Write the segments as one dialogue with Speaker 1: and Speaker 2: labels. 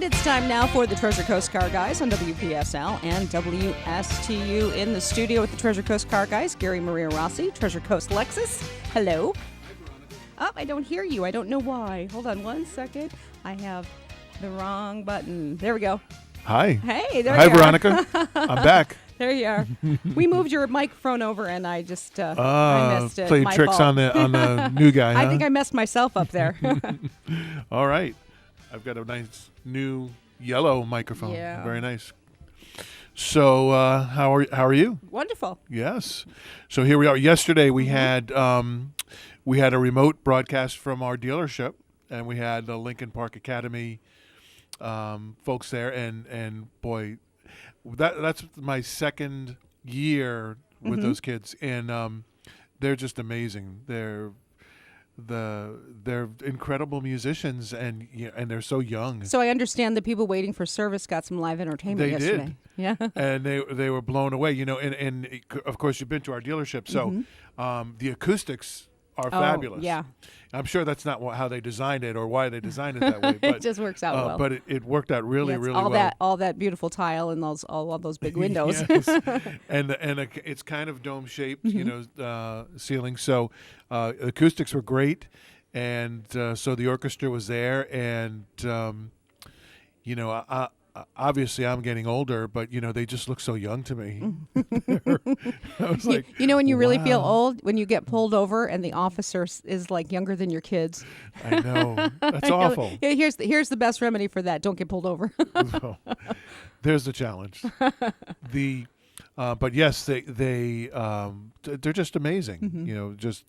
Speaker 1: And it's time now for the Treasure Coast Car Guys on WPSL and WSTU. In the studio with the Treasure Coast Car Guys, Gary Mariarossi, Treasure Coast Lexus. Hello. Oh, I don't hear you. I don't know why. Hold on one second. I have the wrong button. There we go.
Speaker 2: Hi.
Speaker 1: Hey, there
Speaker 2: Hi,
Speaker 1: you are.
Speaker 2: Veronica. I'm back.
Speaker 1: There you are. We moved your microphone over, and I just I missed it.
Speaker 2: Played
Speaker 1: My
Speaker 2: tricks
Speaker 1: fault.
Speaker 2: on the new guy.
Speaker 1: I
Speaker 2: huh?
Speaker 1: think I messed myself up there.
Speaker 2: All right. I've got a nice new yellow microphone.
Speaker 1: Yeah.
Speaker 2: Very nice. So how are you?
Speaker 1: Wonderful.
Speaker 2: Yes. So here we are. Yesterday we had a remote broadcast from our dealership, and we had the Lincoln Park Academy folks there, and boy, that's my second year with those kids, and they're just amazing. They're incredible musicians, and they're so young.
Speaker 1: So I understand the people waiting for service got some live entertainment
Speaker 2: They
Speaker 1: yesterday.
Speaker 2: did.
Speaker 1: Yeah.
Speaker 2: And they were blown away, and of course you've been to our dealership, so the acoustics are fabulous.
Speaker 1: Yeah.
Speaker 2: I'm sure that's not how they designed it or why they designed it that way, but
Speaker 1: It just works out well.
Speaker 2: But it worked out really,
Speaker 1: Yes,
Speaker 2: really
Speaker 1: all
Speaker 2: well.
Speaker 1: all that beautiful tile and all those big windows.
Speaker 2: Yes. and it's kind of dome shaped, ceiling. So acoustics were great, and so the orchestra was there, and obviously I'm getting older, but they just look so young to me. I was like,
Speaker 1: when you really feel
Speaker 2: wow.
Speaker 1: old, when you get pulled over and the officer is like younger than your kids.
Speaker 2: I know, that's awful.
Speaker 1: Yeah, here's the best remedy for that. Don't get pulled over.
Speaker 2: Well, there's the challenge. But yes, they're just amazing. Just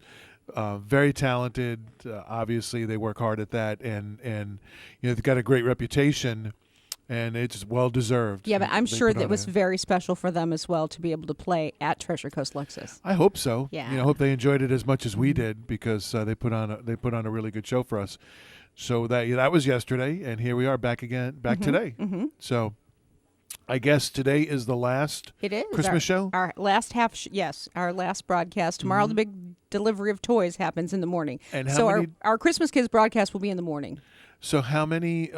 Speaker 2: very talented. Obviously, they work hard at that, and they've got a great reputation, and it's well deserved.
Speaker 1: Yeah, but I'm
Speaker 2: They
Speaker 1: sure
Speaker 2: put
Speaker 1: that
Speaker 2: on
Speaker 1: was
Speaker 2: a-
Speaker 1: very special for them as well to be able to play at Treasure Coast Lexus.
Speaker 2: I hope so.
Speaker 1: Yeah.
Speaker 2: I hope they enjoyed it as much as we did, because they put on a really good show for us. So that was yesterday, and here we are back today. So I guess today is the last
Speaker 1: It is
Speaker 2: Christmas show.
Speaker 1: Our last yes, our last broadcast. Tomorrow, the big delivery of toys happens in the morning.
Speaker 2: And
Speaker 1: so
Speaker 2: how many-
Speaker 1: our Christmas Kids broadcast will be in the morning.
Speaker 2: So how many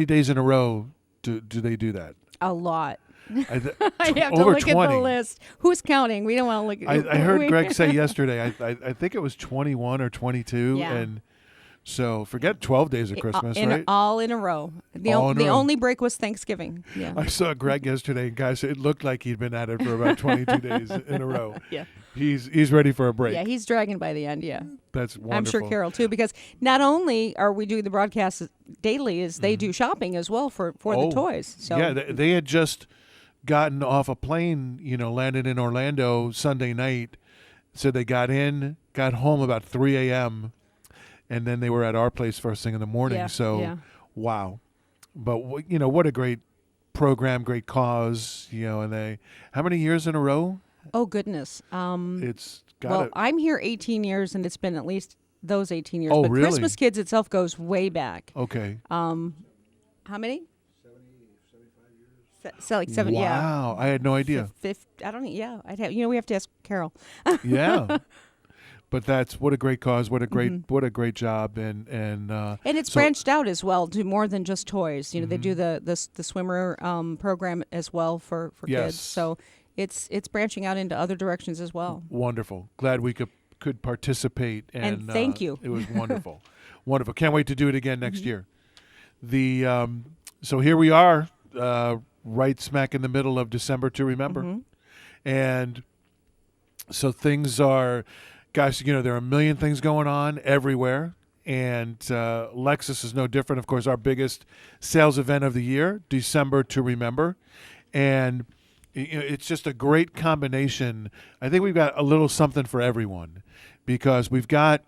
Speaker 2: days in a row do they do that?
Speaker 1: A lot.
Speaker 2: I
Speaker 1: I have to
Speaker 2: over
Speaker 1: look
Speaker 2: 20.
Speaker 1: at the list. Who's counting? We don't want to look at
Speaker 2: I heard Greg say yesterday, I think it was 21 or 22,
Speaker 1: Yeah.
Speaker 2: and so forget 12 days of Christmas, right?
Speaker 1: All in a row. The
Speaker 2: All in a row.
Speaker 1: only break was Thanksgiving. Yeah.
Speaker 2: I saw Greg yesterday, and guys, it looked like he'd been at it for about 22 days in a row.
Speaker 1: Yeah.
Speaker 2: He's ready for a break.
Speaker 1: Yeah, he's dragging by the end, yeah.
Speaker 2: That's wonderful.
Speaker 1: I'm sure Carol too, because not only are we doing the broadcasts daily, is they do shopping as well for the toys. So
Speaker 2: yeah, they had just gotten off a plane, landed in Orlando Sunday night. So they got home about 3 a.m., and then they were at our place first thing in the morning.
Speaker 1: Yeah,
Speaker 2: so,
Speaker 1: yeah.
Speaker 2: wow. But, what a great program, great cause, and how many years in a row?
Speaker 1: Oh goodness.
Speaker 2: It's got
Speaker 1: Well,
Speaker 2: it.
Speaker 1: I'm here 18 years, and it's been at least those 18 years.
Speaker 2: Oh,
Speaker 1: but
Speaker 2: really?
Speaker 1: Christmas Kids itself goes way back.
Speaker 2: Okay.
Speaker 1: How many? 75 years. So like 7, yeah.
Speaker 2: Wow. I had no idea.
Speaker 1: I don't. Yeah, I'd have. We have to ask Carol.
Speaker 2: Yeah. But that's what a great cause, what a great job, and
Speaker 1: it's
Speaker 2: so-
Speaker 1: branched out as well to more than just toys. They do the swimmer program as well for
Speaker 2: Yes.
Speaker 1: kids. So it's branching out into other directions as well.
Speaker 2: Wonderful. Glad we could participate, and
Speaker 1: thank you.
Speaker 2: It was wonderful. Wonderful. Can't wait to do it again next year. So here we are, right smack in the middle of December to remember, and so things are. Guys, there are a million things going on everywhere, and Lexus is no different. Of course, our biggest sales event of the year, December to remember, and it's just a great combination. I think we've got a little something for everyone, because we've got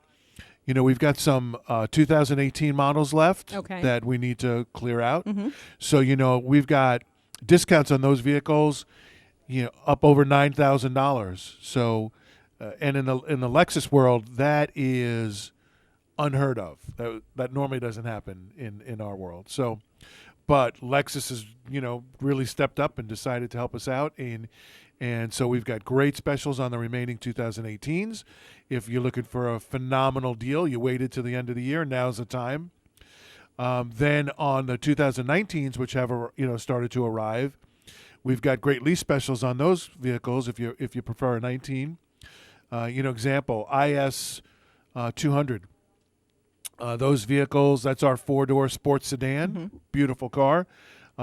Speaker 2: some 2018 models left that we need to clear out. So, we've got discounts on those vehicles, up over $9,000. So. And in the Lexus world, that is unheard of. That normally doesn't happen in our world. So, but Lexus has really stepped up and decided to help us out, and so we've got great specials on the remaining 2018s. If you're looking for a phenomenal deal, you waited till the end of the year. Now's the time. Then on the 2019s, which have started to arrive, we've got great lease specials on those vehicles. If you prefer a 19, example IS 200. Those vehicles, that's our 4-door sports sedan, beautiful car.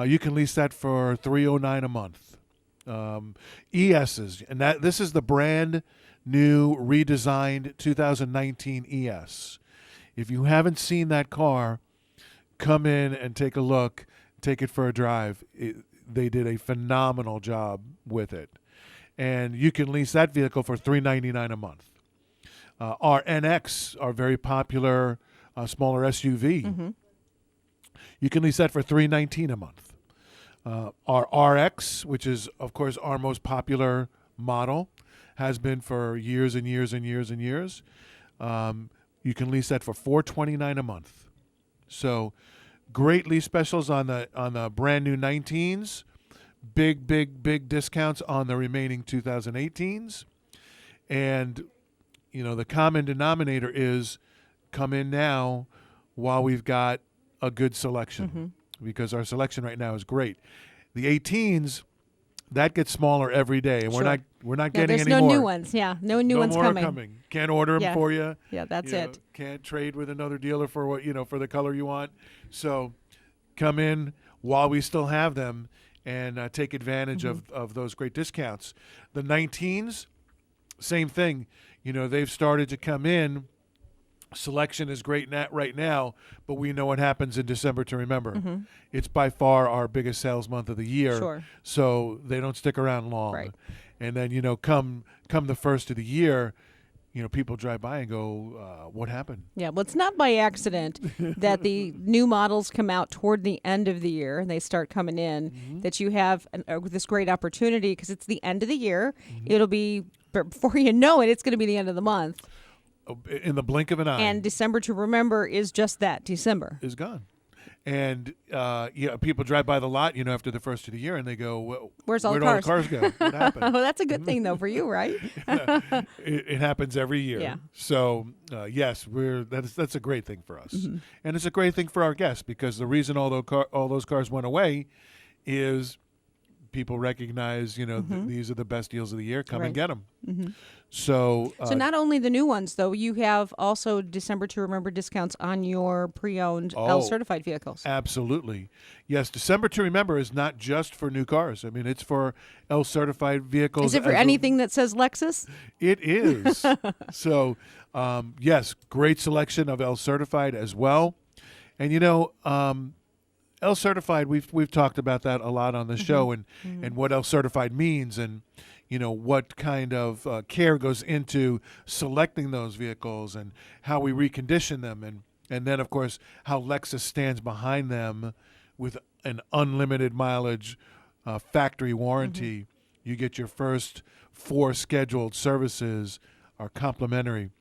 Speaker 2: You can lease that for $309 a month. ESs, and this is the brand new redesigned 2019 ES. If you haven't seen that car, come in and take a look, take it for a drive. They did a phenomenal job with it. And you can lease that vehicle for $399 a month. Our NX, our very popular smaller SUV, you can lease that for $319 a month. Our RX, which is, of course, our most popular model, has been for years and years and years and years. You can lease that for $429 a month. So great lease specials on the brand new 19s. Big discounts on the remaining 2018s. And, the common denominator is come in now while we've got a good selection, because our selection right now is great. The 18s, that gets smaller every day, and we're not getting any more.
Speaker 3: There's no new ones. Yeah, no new ones
Speaker 2: more
Speaker 3: coming.
Speaker 2: Can't order them for you.
Speaker 3: Yeah, that's it.
Speaker 2: Can't trade with another dealer for what for the color you want. So come in while we still have them and take advantage of those great discounts. The 19s, same thing. They've started to come in. Selection is great right now, but we know what happens in December to remember. It's by far our biggest sales month of the year.
Speaker 3: Sure.
Speaker 2: So they don't stick around long.
Speaker 3: Right.
Speaker 2: And then, come the first of the year, people drive by and go, what happened?
Speaker 3: Yeah, well, it's not by accident that the new models come out toward the end of the year and they start coming in, that you have this great opportunity because it's the end of the year. It'll be, before you know it, it's going to be the end of the month.
Speaker 2: In the blink of an eye.
Speaker 3: And December to remember is just that, December.
Speaker 2: Is gone. And people drive by the lot, after the first of the year, and they go, well,
Speaker 3: where'd all the
Speaker 2: cars go? What happened?
Speaker 3: Well, that's a good thing, though, for you, right?
Speaker 2: It happens every year.
Speaker 3: Yeah.
Speaker 2: So, yes, that's a great thing for us. And it's a great thing for our guests, because the reason all those cars went away is people recognize, these are the best deals of the year. Come and get them. So
Speaker 3: not only the new ones, though, you have also December to remember discounts on your pre-owned L-certified vehicles.
Speaker 2: Absolutely. Yes, December to remember is not just for new cars. I mean, it's for L-certified vehicles.
Speaker 3: Is it for anything that says Lexus?
Speaker 2: It is. So, yes, great selection of L-certified as well. And, L-certified, we've talked about that a lot on the show, and what L-certified means, and what kind of care goes into selecting those vehicles, and how we recondition them, and then of course how Lexus stands behind them with an unlimited mileage factory warranty. You get your first 4 scheduled services are complimentary.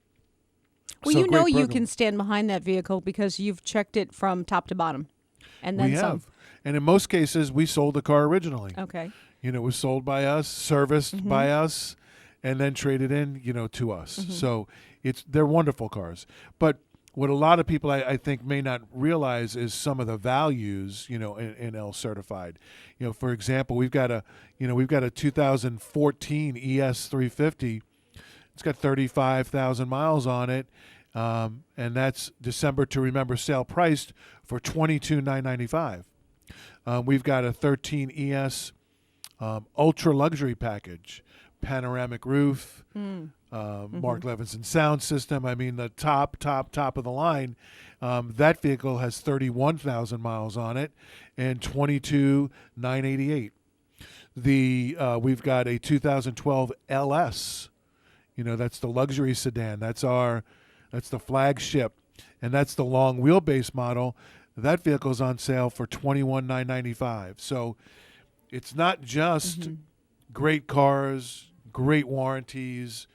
Speaker 3: Well,
Speaker 2: So
Speaker 3: you can stand behind that vehicle because you've checked it from top to bottom. And then
Speaker 2: we
Speaker 3: some.
Speaker 2: have. And in most cases, we sold the car originally.
Speaker 3: Okay.
Speaker 2: It was sold by us, serviced by us, and then traded in, to us. So they're wonderful cars. But what a lot of people, I think, may not realize is some of the values, in L certified. For example, we've got a 2014 ES 350. It's got 35,000 miles on it. And that's December to remember sale priced for $22,995. We've got a 13 ES ultra luxury package, panoramic roof, Mark Levinson sound system. I mean, the top of the line. That vehicle has 31,000 miles on it, and $22,988. We've got a 2012 LS. That's the luxury sedan. That's the flagship, and that's the long wheelbase model. That vehicle's on sale for $21,995. So it's not just great cars, great warranties,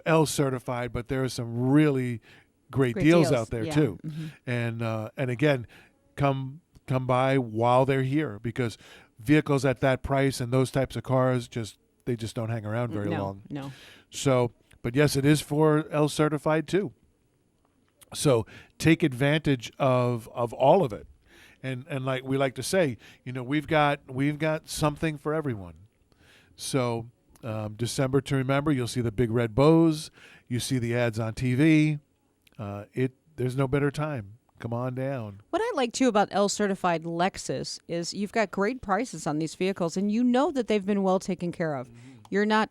Speaker 2: L certified, but there are some really great deals out there too. And again, come by while they're here, because vehicles at that price and those types of cars they just don't hang around very long.
Speaker 3: No.
Speaker 2: So, but yes, it is for L certified too. So take advantage of all of it. And like we like to say, we've got something for everyone. So December to remember, you'll see the big red bows, you see the ads on TV. There's no better time. Come on down.
Speaker 3: What I like too about L certified Lexus is you've got great prices on these vehicles, and you know that they've been well taken care of. You're not,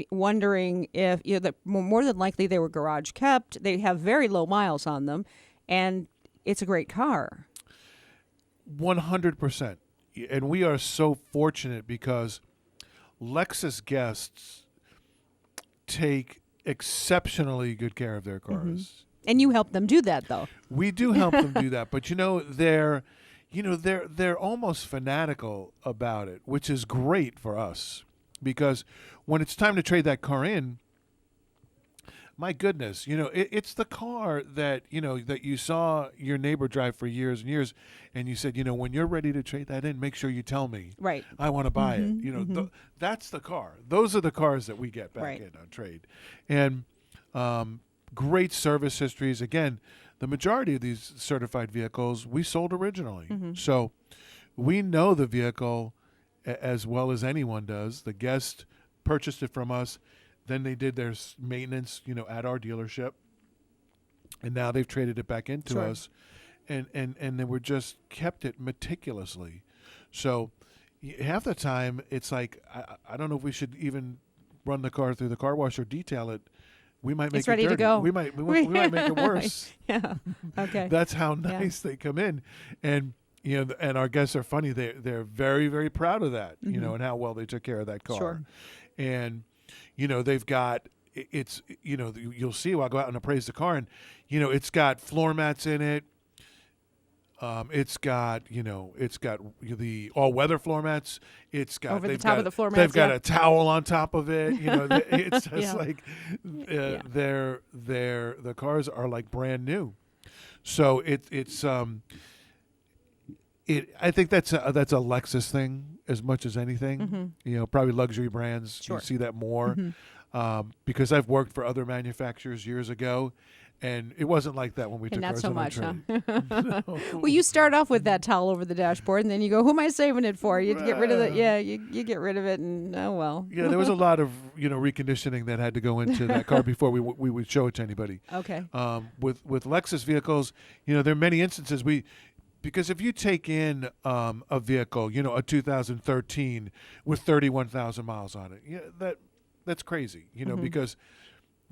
Speaker 3: wondering if that more than likely they were garage kept. They have very low miles on them, and it's a great car.
Speaker 2: 100%. And we are so fortunate because Lexus guests take exceptionally good care of their cars.
Speaker 3: And you help them do that, though.
Speaker 2: We do help them do that, but they're almost fanatical about it, which is great for us because when it's time to trade that car in, my goodness, it's the car that that you saw your neighbor drive for years and years, and you said, when you're ready to trade that in, make sure you tell me.
Speaker 3: Right.
Speaker 2: I want to buy it. That's the car. Those are the cars that we get back in on trade, and great service histories. Again, the majority of these certified vehicles we sold originally, so we know the vehicle as well as anyone does. The guest purchased it from us. Then they did their maintenance, at our dealership, and now they've traded it back into us, and they were just kept it meticulously. So half the time it's like I don't know if we should even run the car through the car wash or detail it. We might make
Speaker 3: it's ready
Speaker 2: it dirty.
Speaker 3: to go.
Speaker 2: We might make it worse.
Speaker 3: Yeah. Okay.
Speaker 2: That's how nice they come in, and and our guests are funny. They're very, very proud of that. And how well they took care of that car.
Speaker 3: Sure.
Speaker 2: And they've got you'll see. I'll go out and appraise the car, and it's got floor mats in it. It's got the all weather floor mats. It's got
Speaker 3: over the top of the floor mats.
Speaker 2: They've got a towel on top of it. It's just like the cars are like brand new. So it's I think that's a Lexus thing as much as anything. Probably luxury brands.
Speaker 3: Sure.
Speaker 2: You see that more because I've worked for other manufacturers years ago. And it wasn't like that when we took
Speaker 3: not
Speaker 2: ours
Speaker 3: so
Speaker 2: on
Speaker 3: much,
Speaker 2: trade.
Speaker 3: huh? Well, you start off with that towel over the dashboard, and then you go, "Who am I saving it for?" You get rid of it. Yeah, you get rid of it, and oh well.
Speaker 2: Yeah, there was a lot of reconditioning that had to go into that car before we would show it to anybody.
Speaker 3: Okay.
Speaker 2: With Lexus vehicles, there are many instances because if you take in a vehicle, a 2013 with 31,000 miles on it, that's crazy, because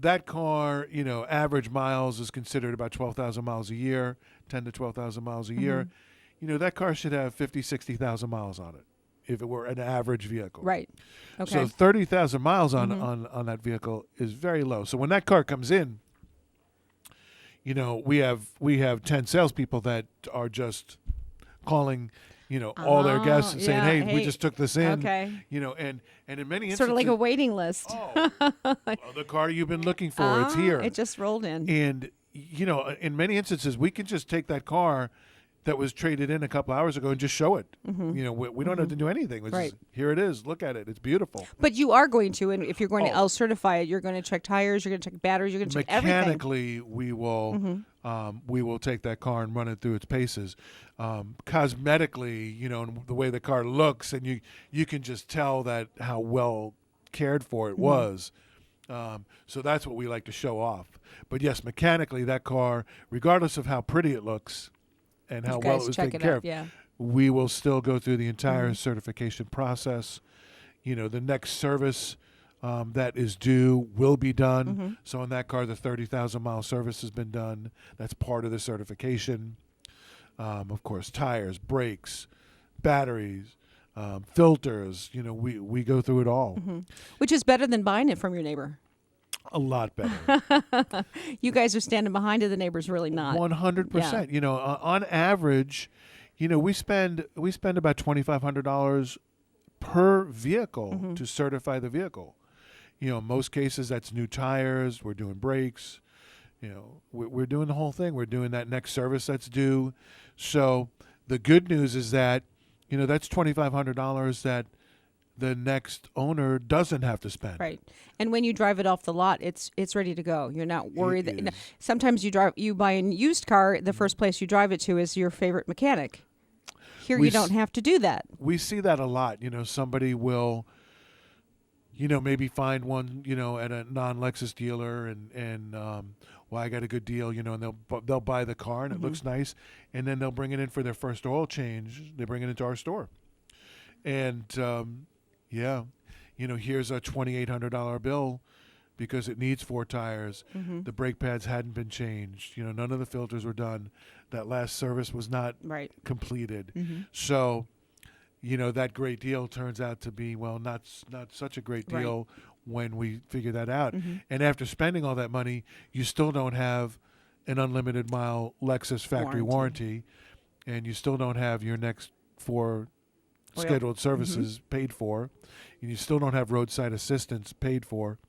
Speaker 2: that car, average miles is considered about 12,000 miles a year, 10 to 12,000 miles a year. That car should have 50, 60,000 miles on it if it were an average vehicle.
Speaker 3: Right. Okay.
Speaker 2: So 30,000 miles on that vehicle is very low. So when that car comes in, we have 10 salespeople that are just calling all their guests and saying, hey, we just took this in.
Speaker 3: Okay.
Speaker 2: And in many instances.
Speaker 3: Sort of like a waiting list.
Speaker 2: The car you've been looking for, it's here.
Speaker 3: It just rolled in.
Speaker 2: And, in many instances, we can just take that car that was traded in a couple hours ago and just show it. We don't have to do anything. It's just, here it is. Look at it. It's beautiful.
Speaker 3: But you are going to, and if you're going to L certify it, you're going to check tires, you're going to check batteries, you're going to check everything.
Speaker 2: Mechanically, we will take that car and run it through its paces. Cosmetically, and the way the car looks, and you can just tell that how well cared for it was. So that's what we like to show off. But yes, mechanically, that car, regardless of how pretty it looks and how well it was taken care of, we will still go through the entire certification process. The next service that is due will be done. So in that car, the 30,000 mile service has been done. That's part of the certification. Of course, tires, brakes, batteries, filters. We go through it all.
Speaker 3: Which is better than buying it from your neighbor.
Speaker 2: A lot better.
Speaker 3: You guys are standing behind it. The neighbor's really not.
Speaker 2: 100%. On average, we spend about $2,500 per vehicle to certify the vehicle. In most cases, that's new tires. We're doing brakes. We're doing the whole thing. We're doing that next service that's due. So the good news is that, that's $2,500 the next owner doesn't have to spend.
Speaker 3: Right. And when you drive it off the lot, it's ready to go. You're not worried
Speaker 2: It
Speaker 3: that
Speaker 2: is.
Speaker 3: sometimes you buy a used car, the first place you drive it to is your favorite mechanic. Here
Speaker 2: We
Speaker 3: you don't have to do that.
Speaker 2: We see that a lot. Somebody will, maybe find one, at a non-Lexus dealer and well, I got a good deal, and they'll buy the car and it looks nice, and then they'll bring it in for their first oil change. They bring it into our store. And here's a $2,800 bill because it needs 4 tires. The brake pads hadn't been changed. None of the filters were done. That last service was not
Speaker 3: Right.
Speaker 2: completed. So, that great deal turns out to be, well, not such a great deal when we figure that out. And after spending all that money, you still don't have an unlimited mile Lexus factory warranty, and you still don't have your next 4 scheduled services paid for, and you still don't have roadside assistance paid for.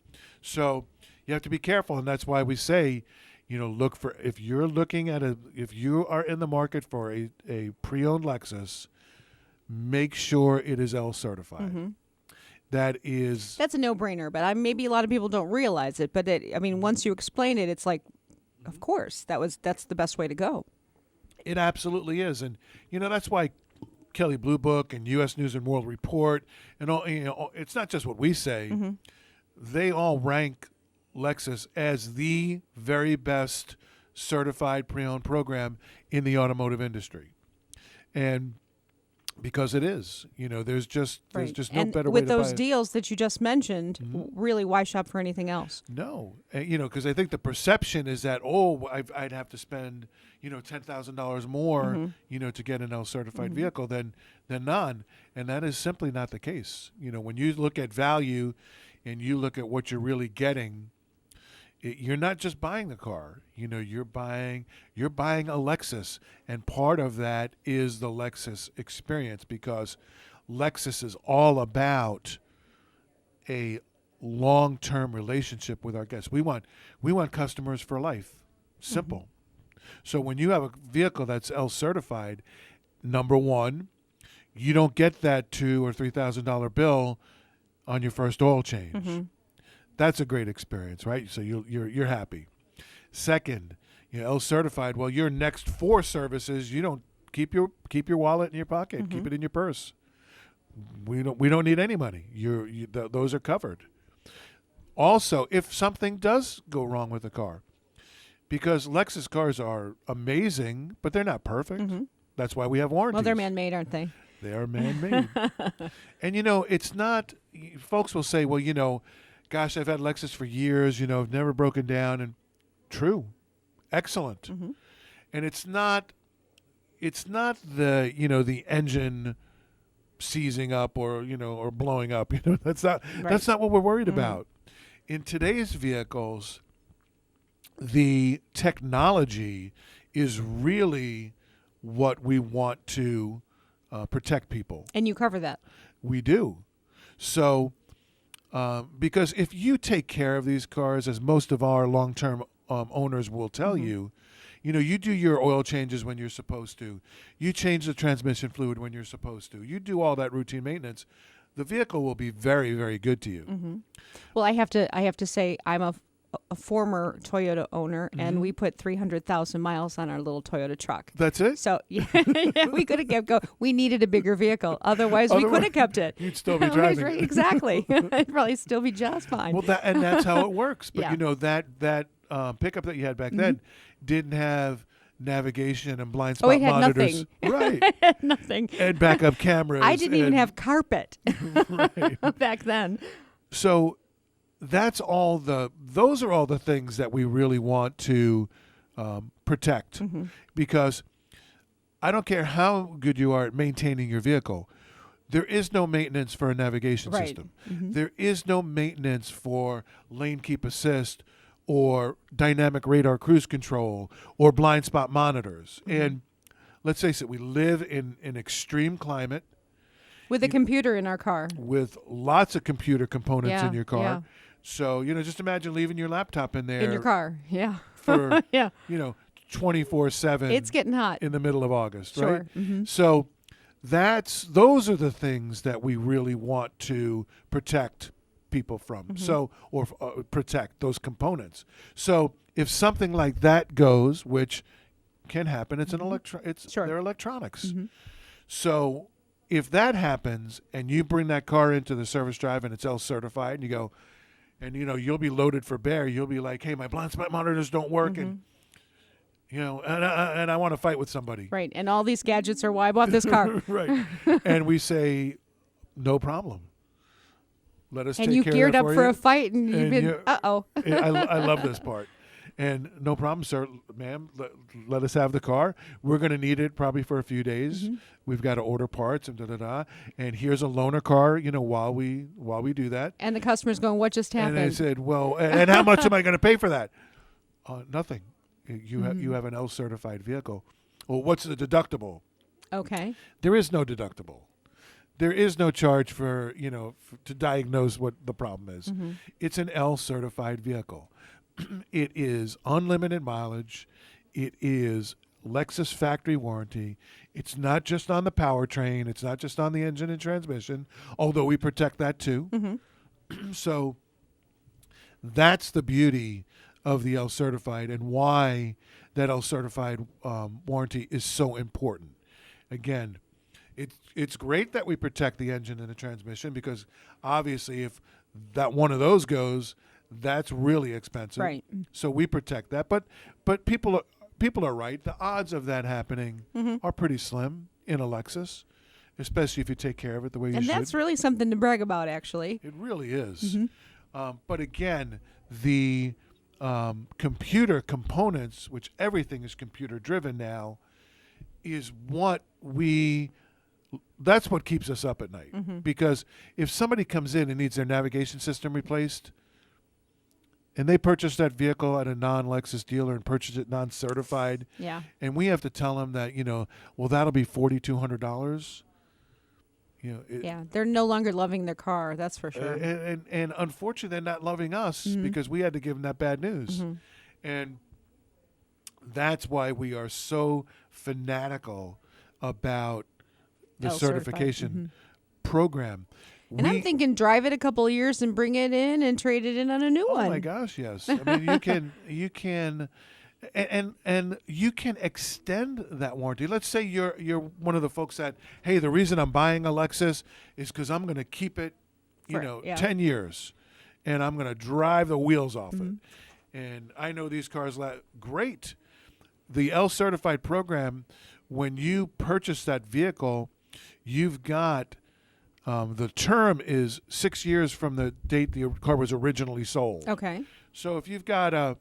Speaker 2: So you have to be careful, and that's why we say, look for, if you are in the market for a pre-owned Lexus, make sure it is L certified. That's
Speaker 3: a no-brainer, but maybe a lot of people don't realize it. But once you explain it, it's like, of course, that's the best way to go.
Speaker 2: It absolutely is, and that's why Kelley Blue Book and U.S. News and World Report and all, it's not just what we say. They all rank Lexus as the very best certified pre-owned program in the automotive industry, and because it is, there's just no
Speaker 3: and
Speaker 2: better way to buy it.
Speaker 3: with those deals that you just mentioned, really, why shop for anything else?
Speaker 2: No, because I think the perception is that I'd have to spend $10,000 more to get an L certified vehicle than non, and that is simply not the case. When you look at value, and you look at what you're really getting, you're not just buying the car. You're buying a Lexus, and part of that is the Lexus experience, because Lexus is all about a long-term relationship with our guests. We want customers for life. Simple. So when you have a vehicle that's L certified, number one, you don't get that $2,000 or $3,000 bill on your first oil change. That's a great experience, right? So you're happy. Second, L certified. Well, your next 4 services, you don't keep your wallet in your pocket. Keep it in your purse. We don't need any money. Those are covered. Also, if something does go wrong with the car, because Lexus cars are amazing, but they're not perfect. That's why we have warranties.
Speaker 3: Well, they're man-made, aren't they?
Speaker 2: They are man-made. And, it's not, folks will say, well, gosh, I've had Lexus for years, I've never broken down. And true. Excellent. And it's not the, the engine seizing up or blowing up. That's not what we're worried about. In today's vehicles, the technology is really what we want to protect people.
Speaker 3: And you cover that.
Speaker 2: We do. So, because if you take care of these cars, as most of our long-term owners will tell you, you do your oil changes when you're supposed to. You change the transmission fluid when you're supposed to. You do all that routine maintenance. The vehicle will be very, very good to you.
Speaker 3: Well, I have to say I'm a former Toyota owner, and we put 300,000 miles on our little Toyota truck.
Speaker 2: That's it?
Speaker 3: So yeah, we could have kept going. We needed a bigger vehicle. Otherwise, we could have kept it.
Speaker 2: You'd still be driving.
Speaker 3: Exactly. I'd probably still be just fine.
Speaker 2: Well, that's how it works. But
Speaker 3: Yeah.
Speaker 2: that pickup that you had back then didn't have navigation and blind spot
Speaker 3: it had
Speaker 2: monitors.
Speaker 3: nothing.
Speaker 2: Right.
Speaker 3: It had nothing.
Speaker 2: And backup cameras.
Speaker 3: I didn't even
Speaker 2: and-
Speaker 3: have carpet
Speaker 2: Right.
Speaker 3: back then.
Speaker 2: So those are all the things that we really want to protect, because I don't care how good you are at maintaining your vehicle. There is no maintenance for a navigation
Speaker 3: Right.
Speaker 2: system. There is no maintenance for lane keep assist or dynamic radar cruise control or blind spot monitors. And let's face it, we live in an extreme climate
Speaker 3: With a computer in our car.
Speaker 2: with lots of computer components
Speaker 3: Yeah,
Speaker 2: in your car.
Speaker 3: yeah.
Speaker 2: So, just imagine leaving your laptop in there
Speaker 3: In your car. Yeah.
Speaker 2: for,
Speaker 3: Yeah.
Speaker 2: 24/7
Speaker 3: It's getting hot.
Speaker 2: in the middle of August,
Speaker 3: Sure.
Speaker 2: right? So those are the things that we really want to protect people from. So, or protect those components. So if something like that goes, which can happen, it's they're electronics. So if that happens and you bring that car into the service drive and it's L certified and you go, and you'll be loaded for bear, you'll be like, hey, my blind spot monitors don't work, and and I want to fight with somebody.
Speaker 3: Right. And all these gadgets are why I bought this car.
Speaker 2: Right. And we say, no problem. Let us take care of it.
Speaker 3: And you geared up for a fight, and you've been, uh-oh.
Speaker 2: I love this part. And no problem, sir, ma'am, let us have the car. We're going to need it probably for a few days. We've got to order parts and da-da-da. And here's a loaner car, while we do that.
Speaker 3: And the customer's going, what just happened?
Speaker 2: And I said, well, and how much am I going to pay for that? Nothing. You have an L-certified vehicle. Well, what's the deductible?
Speaker 3: Okay.
Speaker 2: There is no deductible. There is no charge for, to diagnose what the problem is. It's an L-certified vehicle. It is unlimited mileage. It is Lexus factory warranty. It's not just on the powertrain. It's not just on the engine and transmission, although we protect that too. So that's the beauty of the L certified and why that L certified warranty is so important. Again, it's great that we protect the engine and the transmission, because obviously if that one of those goes, that's really expensive.
Speaker 3: Right.
Speaker 2: So we protect that. But people are right. The odds of that happening are pretty slim in a Lexus, especially if you take care of it the way you should.
Speaker 3: And that's really something to brag about, actually.
Speaker 2: It really is. But again, the computer components, which everything is computer driven now, is that's what keeps us up at night. Because if somebody comes in and needs their navigation system replaced, and they purchase that vehicle at a non-Lexus dealer and purchase it non-certified, and we have to tell them that, well, that'll be $4,200.
Speaker 3: They're no longer loving their car, that's for sure.
Speaker 2: And unfortunately, they're not loving us because we had to give them that bad news. And that's why we are so fanatical about the certification program.
Speaker 3: And I'm thinking drive it a couple of years and bring it in and trade it in on a new one.
Speaker 2: Oh my gosh, yes. I mean, you can and you can extend that warranty. Let's say you're one of the folks that, hey, the reason I'm buying a Lexus is because I'm going to keep it, 10 years, and I'm going to drive the wheels off it. And I know these cars great. The L certified program, when you purchase that vehicle, you've got the term is 6 years from the date the car was originally sold.
Speaker 3: Okay.
Speaker 2: So if you've got a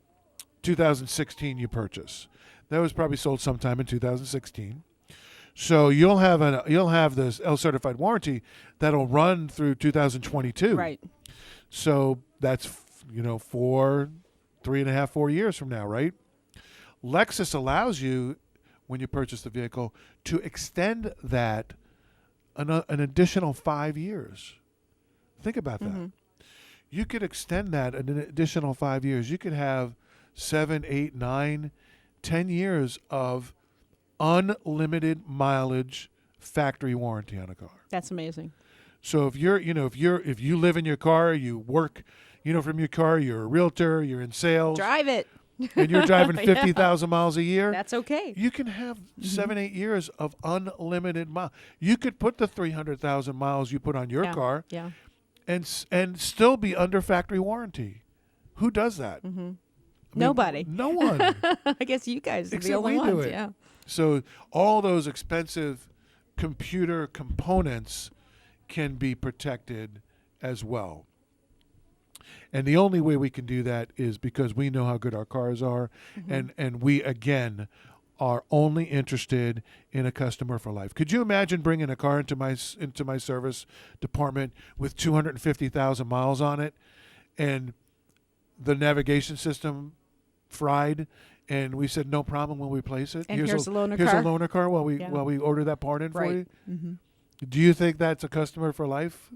Speaker 2: 2016 you purchase, that was probably sold sometime in 2016. So you'll have this L certified warranty that'll run through 2022.
Speaker 3: Right.
Speaker 2: So that's 3.5, 4 years from now, right? Lexus allows you, when you purchase the vehicle, to extend that an additional 5 years. Think about that. You could extend that an additional 5 years. You could have 7, 8, 9, 10 years of unlimited mileage factory warranty on a car.
Speaker 3: That's amazing.
Speaker 2: So if you live in your car, you work, from your car, you're a realtor, you're in sales.
Speaker 3: Drive it.
Speaker 2: And you're driving 50,000 miles a year.
Speaker 3: That's okay.
Speaker 2: You can have 7, 8 years of unlimited miles. You could put the 300,000 miles you put on your car and still be under factory warranty. Who does that? I mean,
Speaker 3: nobody.
Speaker 2: No one.
Speaker 3: I guess you guys are the
Speaker 2: Except
Speaker 3: only
Speaker 2: we
Speaker 3: ones.
Speaker 2: do it.
Speaker 3: Yeah.
Speaker 2: So all those expensive computer components can be protected as well. And the only way we can do that is because we know how good our cars are, and we, again, are only interested in a customer for life. Could you imagine bringing a car into my service department with 250,000 miles on it, and the navigation system fried, and we said no problem, we'll replace it.
Speaker 3: And here's a loaner car.
Speaker 2: Here's a loaner car while we order that part in for you. Do you think that's a customer for life?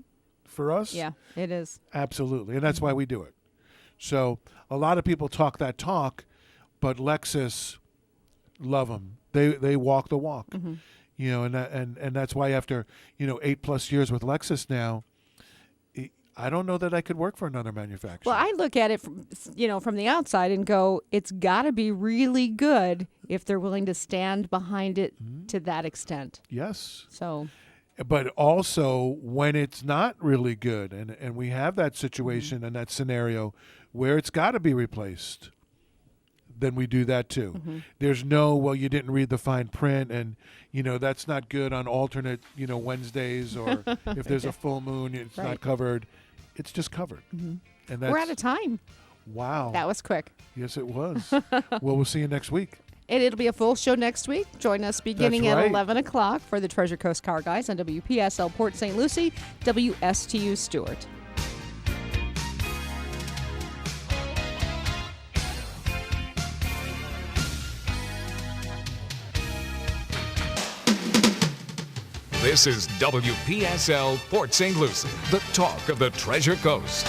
Speaker 2: For us?
Speaker 3: Yeah, it is.
Speaker 2: Absolutely. And that's why we do it. So a lot of people talk that talk, but Lexus, love them. They walk the walk. And that's why after 8+ years with Lexus now, I don't know that I could work for another manufacturer.
Speaker 3: Well, I look at it from the outside and go, it's got to be really good if they're willing to stand behind it to that extent.
Speaker 2: Yes.
Speaker 3: So,
Speaker 2: but also when it's not really good, and we have that situation and that scenario where it's got to be replaced, then we do that too. There's no, well, you didn't read the fine print, and that's not good on alternate Wednesdays, or if there's a full moon, it's not covered. It's just covered. And that's,
Speaker 3: we're out of time.
Speaker 2: Wow.
Speaker 3: That was quick.
Speaker 2: Yes, it was. Well, we'll see you next week.
Speaker 3: And it'll be a full show next week. Join us beginning at 11 o'clock for the Treasure Coast Car Guys on WPSL Port St. Lucie, WSTU Stewart.
Speaker 4: This is WPSL Port St. Lucie, the talk of the Treasure Coast.